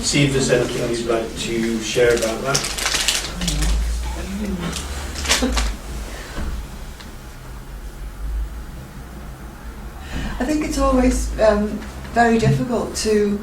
see if there's anything you'd like to share about that. I think it's always very difficult to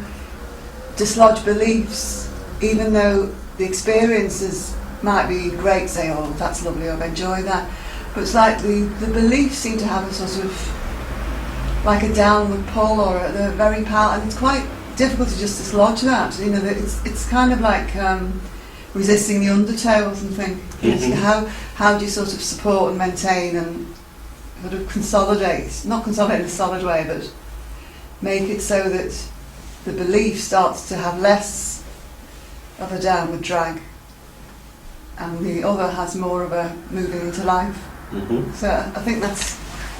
dislodge beliefs, even though the experiences might be great, say, oh, that's lovely, I've enjoyed that. But it's like the beliefs seem to have a sort of, like a downward pull, or they're very powerful, and it's quite difficult to just dislodge that. You know, it's kind of like resisting the undertow or something. Mm-hmm. How do you sort of support and maintain and sort of consolidate, not consolidate in a solid way, but make it so that the belief starts to have less of a downward drag, and the other has more of a moving into life. Mm-hmm. So I think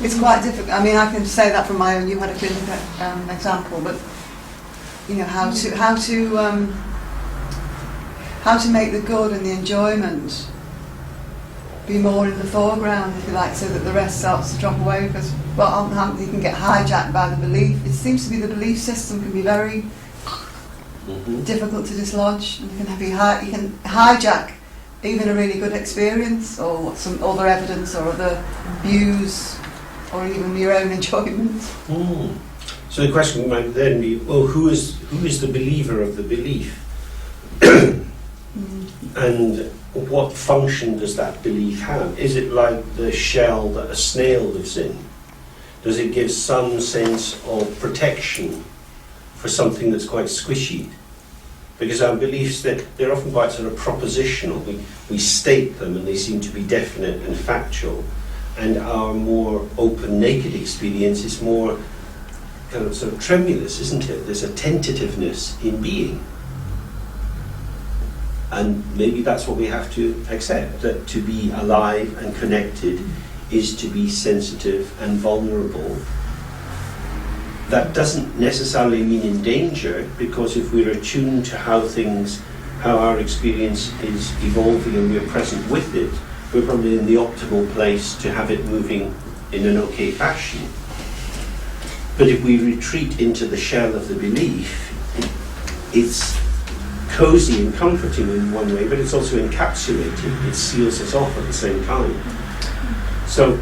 it's quite difficult. I mean, I can say that from my own. You had a clinical example, but you know how to make the good and the enjoyment be more in the foreground, if you like, so that the rest starts to drop away. Because you can get hijacked by the belief. It seems to be the belief system can be very difficult to dislodge, and you can hijack even a really good experience, or some other evidence, or other views, or even your own enjoyment. Mm. So the question might then be, well, who is the believer of the belief? And what function does that belief have? Is it like the shell that a snail lives in? Does it give some sense of protection for something that's quite squishy? Because our beliefs, they're often quite sort of propositional. We state them and they seem to be definite and factual. And our more open, naked experience is more kind of sort of tremulous, isn't it? There's a tentativeness in being. And maybe that's what we have to accept, that to be alive and connected is to be sensitive and vulnerable. That doesn't necessarily mean in danger, because if we're attuned to how our experience is evolving and we're present with it, we're probably in the optimal place to have it moving in an okay fashion. But if we retreat into the shell of the belief, it's cozy and comforting in one way, but it's also encapsulating. It seals us off at the same time. So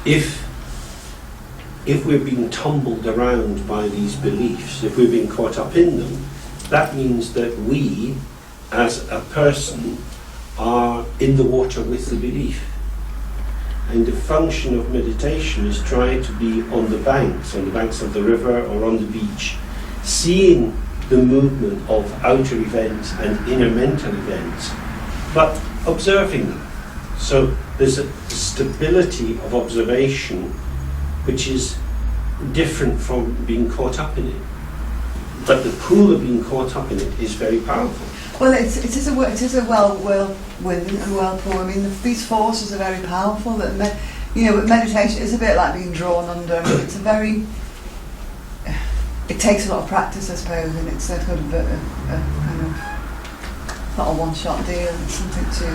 if we're being tumbled around by these beliefs, if we're being caught up in them, that means that we, as a person, are in the water with the belief. And the function of meditation is trying to be on the banks of the river or on the beach, seeing the movement of outer events and inner mental events, but observing them. So there's a stability of observation which is different from being caught up in it. But the pull of being caught up in it is very powerful. Well, it is a whirlwind and whirlpool. I mean, these forces are very powerful. That meditation is a bit like being drawn under. I mean, it's a very. It takes a lot of practice, I suppose, and it's a kind of a kind of not a one-shot deal. It's something to.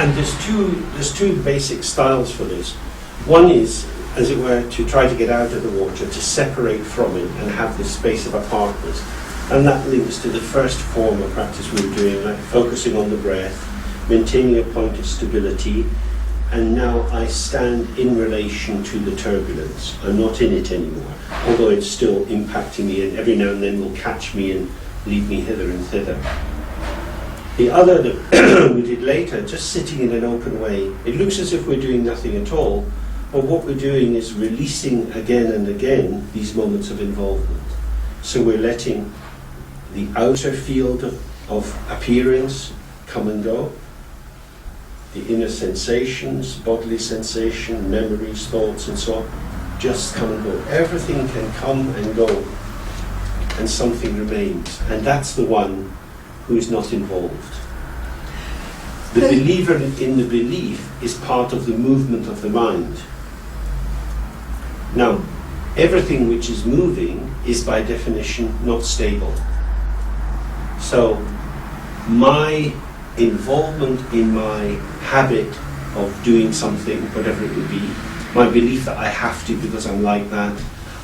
And there's two basic styles for this. One is, as it were, to try to get out of the water, to separate from it and have this space of apartness. And that links to the first form of practice we were doing, like focusing on the breath, maintaining a point of stability, and now I stand in relation to the turbulence. I'm not in it anymore, although it's still impacting me, and every now and then will catch me and lead me hither and thither. The other that we did later, just sitting in an open way, it looks as if we're doing nothing at all, but what we're doing is releasing again and again these moments of involvement. So we're letting the outer field of appearance come and go, the inner sensations, bodily sensation, memories, thoughts and so on, just come and go. Everything can come and go, and something remains, and that's the one who is not involved. The believer in the belief is part of the movement of the mind. Now, everything which is moving is by definition not stable. So, my involvement in my habit of doing something, whatever it would be, my belief that I have to because I'm like that,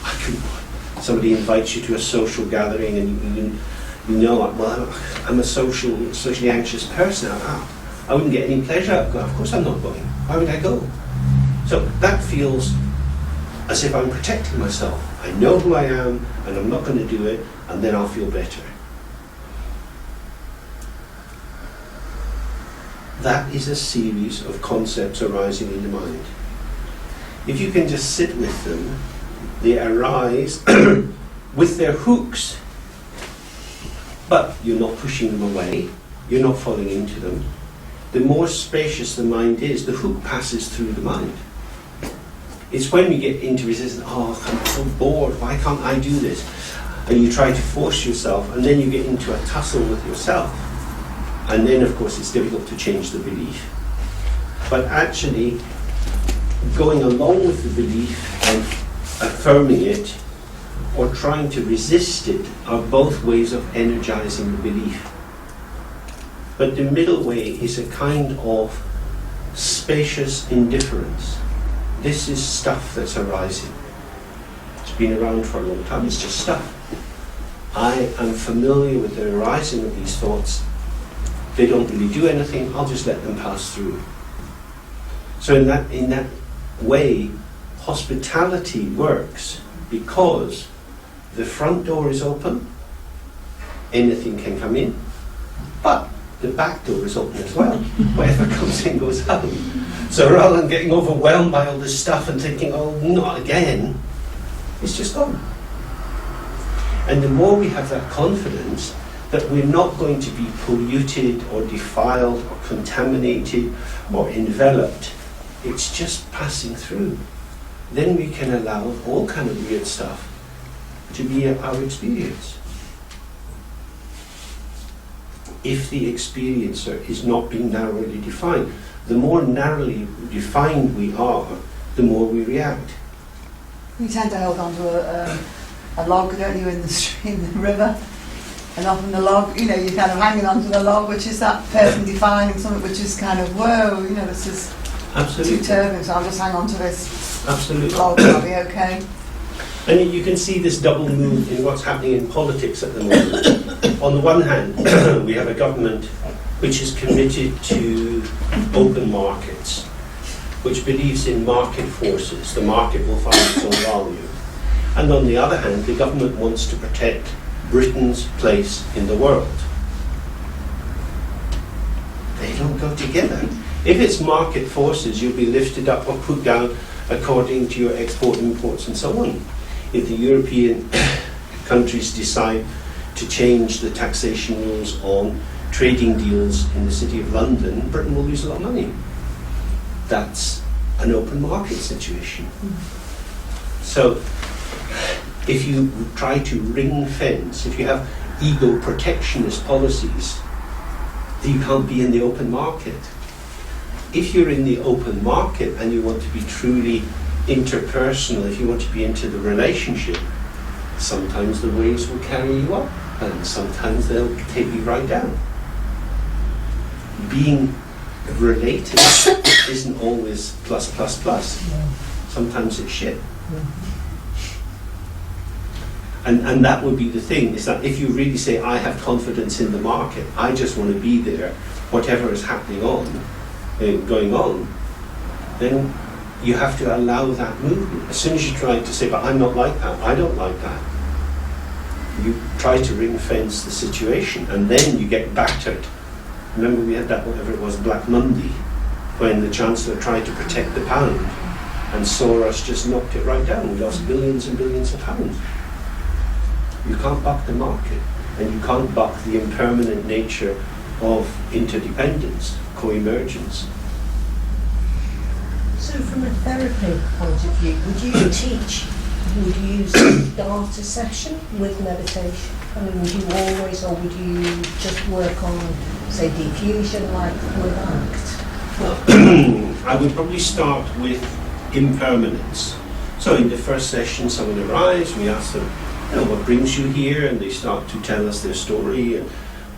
I can somebody invites you to a social gathering and you know, well, I'm a socially anxious person. I wouldn't get any pleasure out of going. Of course I'm not going. Why would I go? So that feels as if I'm protecting myself. I know who I am and I'm not going to do it, and then I'll feel better. That is a series of concepts arising in the mind. If you can just sit with them, they arise with their hooks, but you're not pushing them away, you're not falling into them. The more spacious the mind is, the hook passes through the mind. It's when you get into resistance, oh, I'm so bored, why can't I do this? And you try to force yourself, and then you get into a tussle with yourself. And then, of course, it's difficult to change the belief. But actually, going along with the belief and affirming it, or trying to resist it, are both ways of energizing the belief. But the middle way is a kind of spacious indifference. This is stuff that's arising. It's been around for a long time, it's just stuff. I am familiar with the arising of these thoughts. They don't really do anything, I'll just let them pass through. So in that way, hospitality works because the front door is open, anything can come in, but the back door is open as well. Whatever comes in goes out. So rather than getting overwhelmed by all this stuff and thinking, oh, not again, it's just gone. And the more we have that confidence that we're not going to be polluted or defiled or contaminated or enveloped, it's just passing through. Then we can allow all kind of weird stuff to be our experience. If the experiencer is not being narrowly defined, the more narrowly defined we are, the more we react. You tend to hold on to a log, don't you, in the stream, the river? And often the log, you're kind of hanging onto the log, which is that person defining something which is kind of, whoa, this is absolutely too turbulent, so I'll just hang on to this absolutely log and I'll be okay. And you can see this double move in what's happening in politics at the moment. On the one hand, we have a government which is committed to open markets, which believes in market forces. The market will find its own value. And on the other hand, the government wants to protect Britain's place in the world. They don't go together. If it's market forces, you'll be lifted up or put down according to your export, imports and so on. If the European countries decide to change the taxation rules on trading deals in the City of London, Britain will lose a lot of money. That's an open market situation. So if you try to ring fence, if you have ego protectionist policies, then you can't be in the open market. If you're in the open market and you want to be truly interpersonal, if you want to be into the relationship, sometimes the waves will carry you up and sometimes they'll take you right down. Being related isn't always plus, plus, plus. Sometimes it's shit. And that would be the thing, is that if you really say, I have confidence in the market, I just want to be there, whatever is happening going on, then you have to allow that movement. As soon as you try to say, but I'm not like that, I don't like that, you try to ring fence the situation, and then you get battered. Remember we had that, whatever it was, Black Monday, when the Chancellor tried to protect the pound, and Soros just knocked it right down. We lost billions and billions of pounds. You can't buck the market, and you can't buck the impermanent nature of interdependence, co-emergence. So from a therapy point of view, would you use a data session with meditation? I mean, would you always, or would you just work on, say, diffusion like with ACT? Well, I would probably start with impermanence. So in the first session, someone arrives, we ask them, what brings you here? And they start to tell us their story, and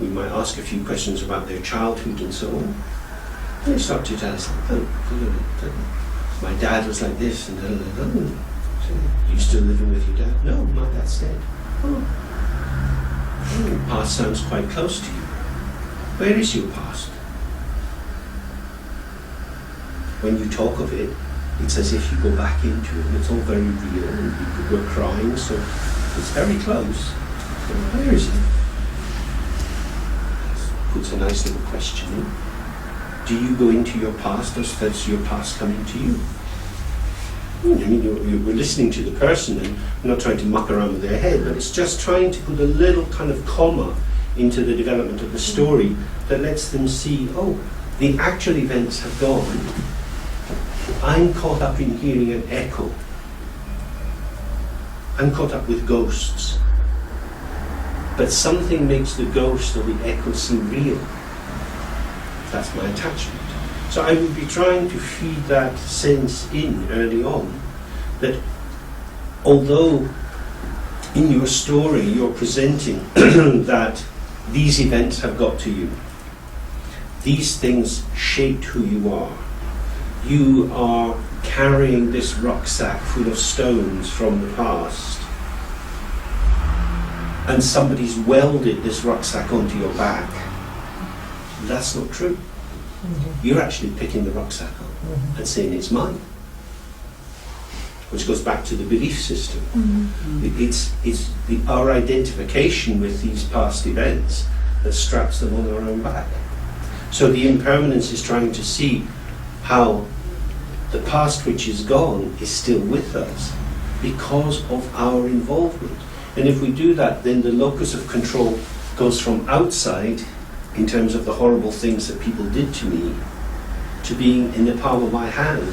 we might ask a few questions about their childhood and so on. And they start to tell us, my dad was like this, and You still living with your dad? No, my dad's dead. Oh. Past sounds quite close to you. Where is your past? When you talk of it, it's as if you go back into it, and it's all very real, and we're crying, so it's very close. But where is it? Puts a nice little question in. Do you go into your past, or does your past come into you? I mean, we're listening to the person, and we're not trying to muck around with their head, but it's just trying to put a little kind of comma into the development of the story that lets them see, oh, the actual events have gone. I'm caught up in hearing an echo. I'm caught up with ghosts. But something makes the ghost or the echo seem real. That's my attachment. So I would be trying to feed that sense in early on, that although in your story you're presenting that these events have got to you, these things shaped who you are. You are carrying this rucksack full of stones from the past, and somebody's welded this rucksack onto your back. That's not true. You're actually picking the rucksack up and saying it's mine, which goes back to the belief system. It's our identification with these past events that straps them on our own back. So the impermanence is trying to see how the past which is gone is still with us because of our involvement. And if we do that, then the locus of control goes from outside, in terms of the horrible things that people did to me, to being in the palm of my hand.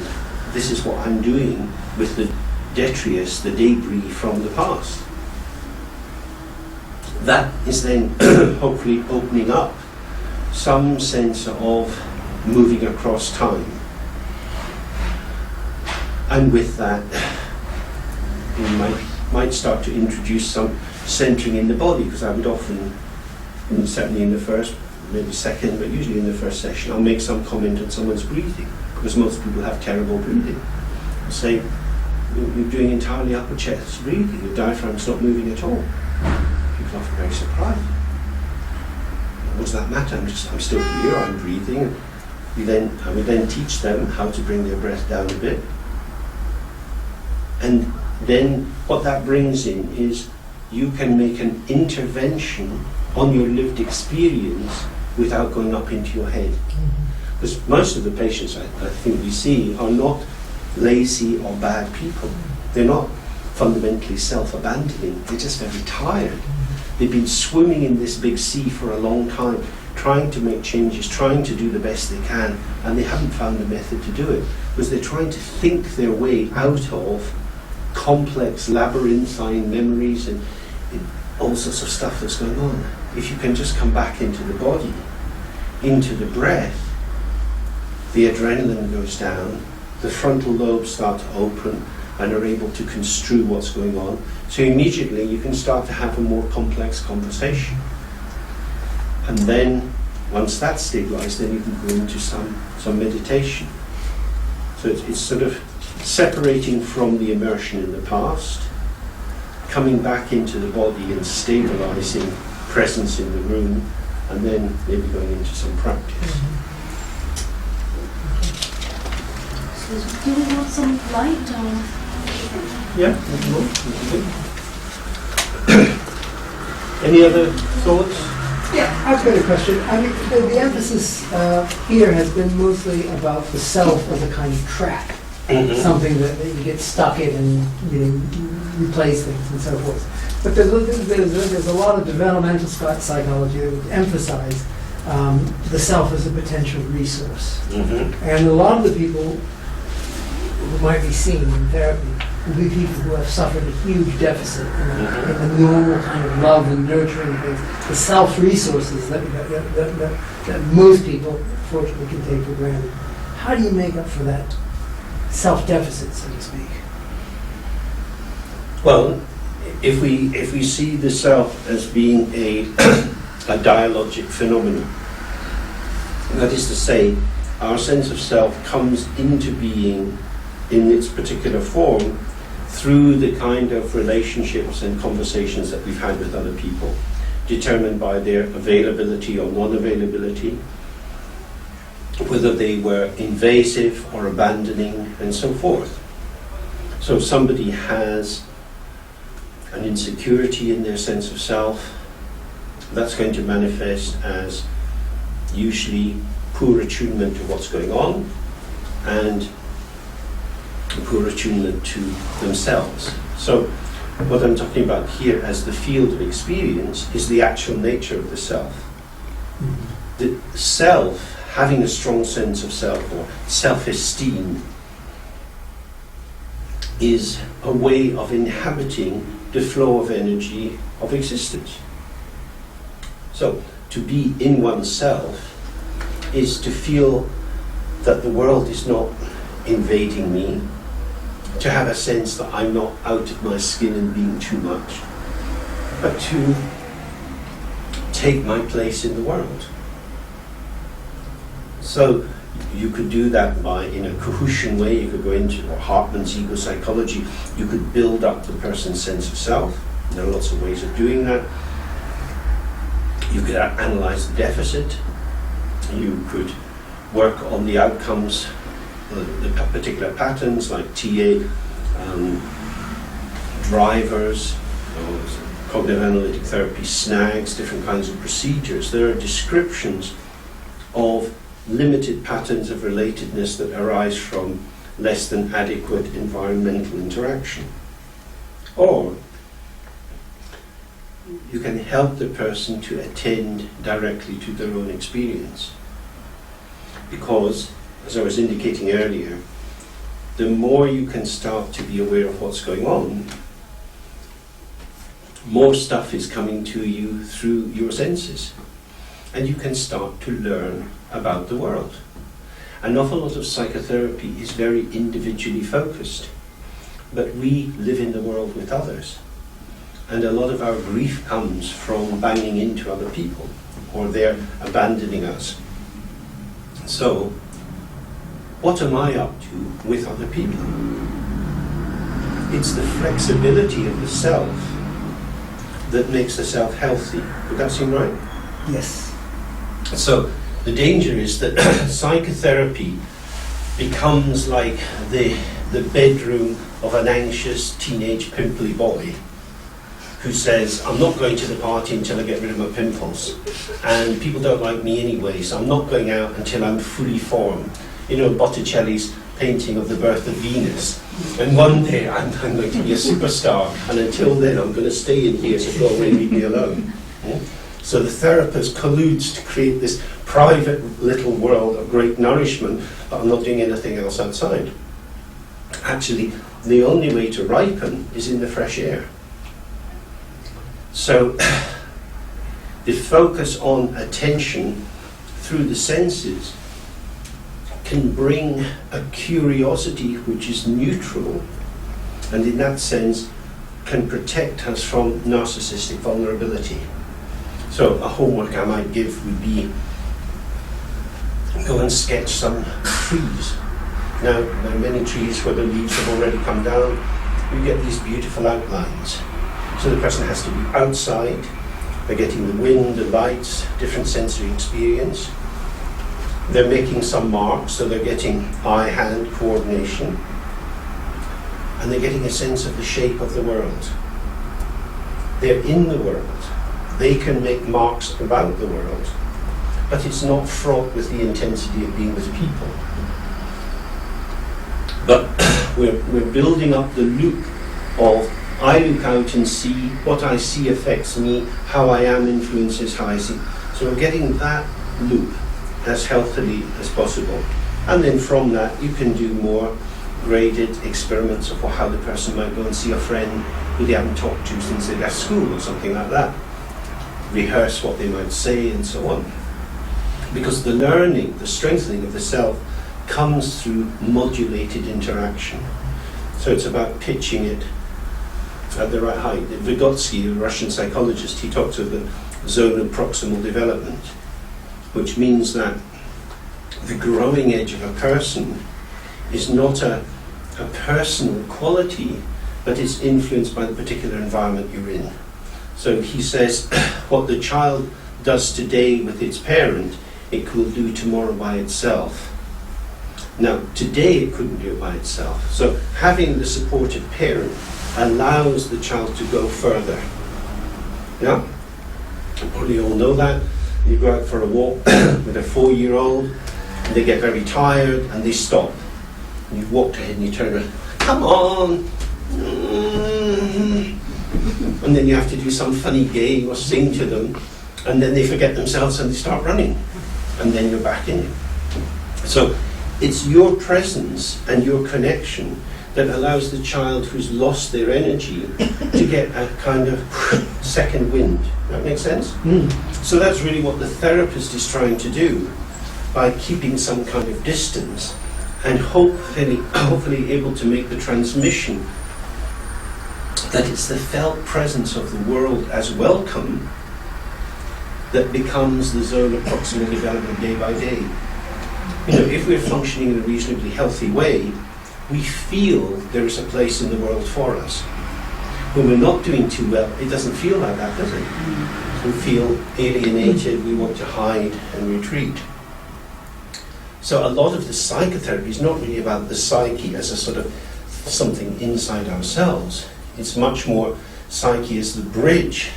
This is what I'm doing with the detritus, the debris from the past. That is then hopefully opening up some sense of moving across time. And with that, we might start to introduce some centering in the body, because I would often, certainly in the first, maybe second, but usually in the first session, I'll make some comment on someone's breathing, because most people have terrible breathing. I'll say, you're doing entirely upper chest breathing, your diaphragm's not moving at all. People are often very surprised. What does that matter? I'm still here, I'm breathing. I would then teach them how to bring their breath down a bit. And then what that brings in is you can make an intervention on your lived experience without going up into your head. Because most of the patients I think we see are not lazy or bad people. They're not fundamentally self-abandoning. They're just very tired. They've been swimming in this big sea for a long time, trying to make changes, trying to do the best they can, and they haven't found a method to do it, because they're trying to think their way out of complex labyrinthine memories and all sorts of stuff that's going on. If you can just come back into the body, into the breath, the adrenaline goes down, the frontal lobes start to open and are able to construe what's going on. So immediately you can start to have a more complex conversation. And then, once that's stabilized, then you can go into some meditation. So it's sort of separating from the immersion in the past, coming back into the body and stabilizing presence in the room, and then maybe going into some practice. So do we want some light or? Yeah, any other thoughts? Yeah, I've got a question. I mean, the emphasis here has been mostly about the self as a kind of trap, something that you get stuck in and replace things and so forth. But there's a lot of developmental psychology that would emphasize the self as a potential resource. And a lot of the people who might be seen in therapy will be people who have suffered a huge deficit in the normal kind of love and nurturing things, the self-resources that most people, fortunately, can take for granted. How do you make up for that self-deficit, so to speak? Well, if we see the self as being a dialogic phenomenon, that is to say, our sense of self comes into being in its particular form through the kind of relationships and conversations that we've had with other people, determined by their availability or non-availability, whether they were invasive or abandoning, and so forth. So if somebody has an insecurity in their sense of self, that's going to manifest as usually poor attunement to what's going on and poor attunement to themselves. So what I'm talking about here as the field of experience is the actual nature of the self. The self, having a strong sense of self or self-esteem, is a way of inhabiting the flow of energy of existence. So to be in oneself is to feel that the world is not invading me, to have a sense that I'm not out of my skin and being too much, but to take my place in the world. So you could do that by, in a Kahutian way, you could go into Hartman's ego psychology, you could build up the person's sense of self. There are lots of ways of doing that. You could analyze the deficit. You could work on the outcomes, the particular patterns like TA, drivers, cognitive analytic therapy, snags, different kinds of procedures. There are descriptions of limited patterns of relatedness that arise from less than adequate environmental interaction. Or you can help the person to attend directly to their own experience. Because, as I was indicating earlier, the more you can start to be aware of what's going on, more stuff is coming to you through your senses. And you can start to learn about the world. An awful lot of psychotherapy is very individually focused, but we live in the world with others. And a lot of our grief comes from banging into other people, or they're abandoning us. So, what am I up to with other people? It's the flexibility of the self that makes the self healthy. Would that seem right? Yes. So, the danger is that psychotherapy becomes like the bedroom of an anxious teenage pimply boy who says, I'm not going to the party until I get rid of my pimples, and people don't like me anyway, so I'm not going out until I'm fully formed. You know, Botticelli's painting of the birth of Venus. And one day I'm going to be a superstar, and until then I'm going to stay in here, so go away and leave me alone. Yeah? So the therapist colludes to create this private little world of great nourishment, but I'm not doing anything else outside. Actually, the only way to ripen is in the fresh air. So the focus on attention through the senses can bring a curiosity which is neutral, and in that sense can protect us from narcissistic vulnerability. So a homework I might give would be go and sketch some trees. Now, there are many trees where the leaves have already come down. You get these beautiful outlines. So the person has to be outside. They're getting the wind, the lights, different sensory experience. They're making some marks, so they're getting eye-hand coordination. And they're getting a sense of the shape of the world. They're in the world. They can make marks about the world, but it's not fraught with the intensity of being with people. But we're building up the loop of I look out and see, what I see affects me, how I am influences how I see. So we're getting that loop as healthily as possible. And then from that you can do more graded experiments of how the person might go and see a friend who they haven't talked to since they left school or something like that. Rehearse what they might say and so on. Because the learning, the strengthening of the self comes through modulated interaction. So it's about pitching it at the right height. Vygotsky, a Russian psychologist, he talks of the zone of proximal development, which means that the growing edge of a person is not a personal quality, but it's influenced by the particular environment you're in. So he says, what the child does today with its parent, it will do tomorrow by itself. Now, today it couldn't do it by itself. So having the supportive parent allows the child to go further. Yeah? You probably all know that. You go out for a walk with a 4-year-old, and they get very tired, and they stop. And you've walked ahead and you turn around, come on! And then you have to do some funny game or sing to them, and then they forget themselves and they start running. And then you're back in it. So it's your presence and your connection that allows the child who's lost their energy to get a kind of second wind. That makes sense? Mm. So that's really what the therapist is trying to do by keeping some kind of distance and hopefully able to make the transmission that it's the felt presence of the world as welcome that becomes the zone of proximal development day by day. You know, if we're functioning in a reasonably healthy way, we feel there is a place in the world for us. When we're not doing too well, it doesn't feel like that, does it? We feel alienated, we want to hide and retreat. So a lot of the psychotherapy is not really about the psyche as a sort of something inside ourselves. It's much more psyche as the bridge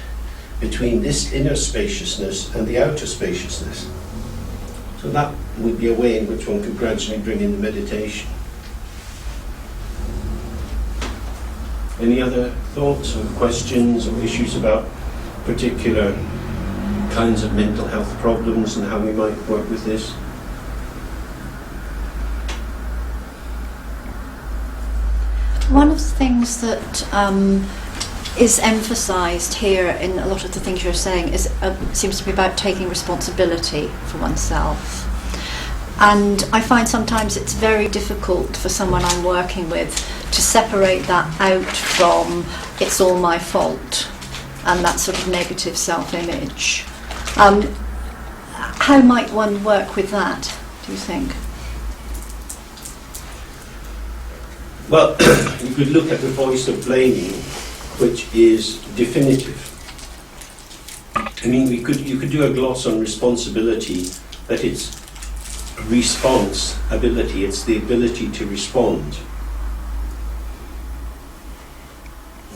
between this inner spaciousness and the outer spaciousness. So that would be a way in which one could gradually bring in the meditation. Any other thoughts or questions or issues about particular kinds of mental health problems and how we might work with this? One of the things that is emphasised here in a lot of the things you're saying is seems to be about taking responsibility for oneself. And I find sometimes it's very difficult for someone I'm working with to separate that out from it's all my fault and that sort of negative self-image. How might one work with that, do you think? Well, you could look at the voice of blaming, which is definitive. I mean, you could do a gloss on responsibility, that it's response ability, it's the ability to respond.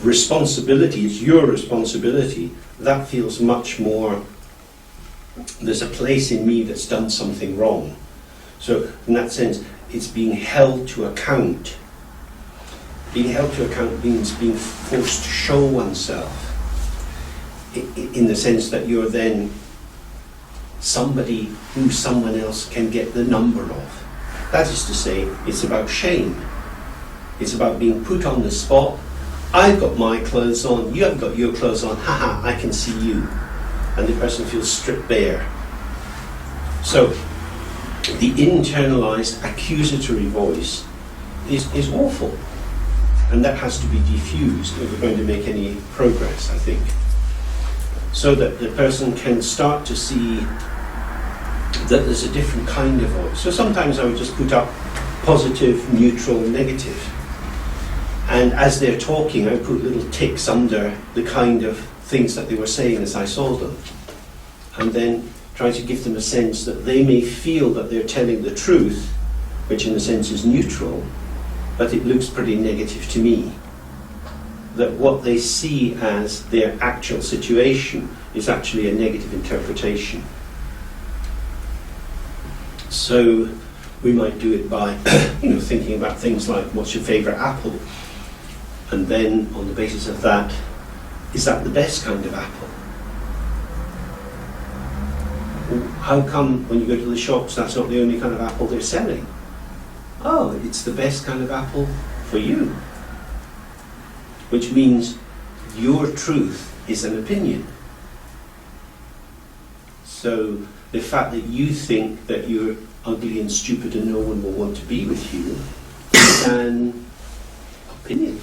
Responsibility is your responsibility. That feels much more, there's a place in me that's done something wrong. So in that sense, it's being held to account. Being held to account means being forced to show oneself in the sense that you're then somebody who someone else can get the number of. That is to say, it's about shame. It's about being put on the spot. I've got my clothes on, you haven't got your clothes on, haha, I can see you. And the person feels stripped bare. So the internalized accusatory voice is awful. And that has to be diffused if we're going to make any progress, I think. So that the person can start to see that there's a different kind of voice. So sometimes I would just put up positive, neutral, negative. And as they're talking, I put little ticks under the kind of things that they were saying as I saw them. And then try to give them a sense that they may feel that they're telling the truth, which in a sense is neutral, but it looks pretty negative to me. That what they see as their actual situation is actually a negative interpretation. So we might do it by thinking about things like, what's your favourite apple? And then on the basis of that, is that the best kind of apple? How come when you go to the shops that's not the only kind of apple they're selling? Oh, it's the best kind of apple for you. Which means your truth is an opinion. So the fact that you think that you're ugly and stupid and no one will want to be with you is an opinion.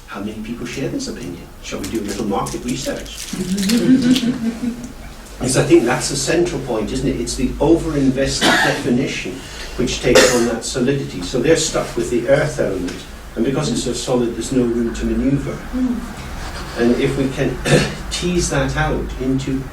How many people share this opinion? Shall we do a little market research? Because I think that's a central point, isn't it? It's the over-invested definition which takes on that solidity. So they're stuck with the earth element, and because it's so solid, there's no room to manoeuvre. And if we can tease that out into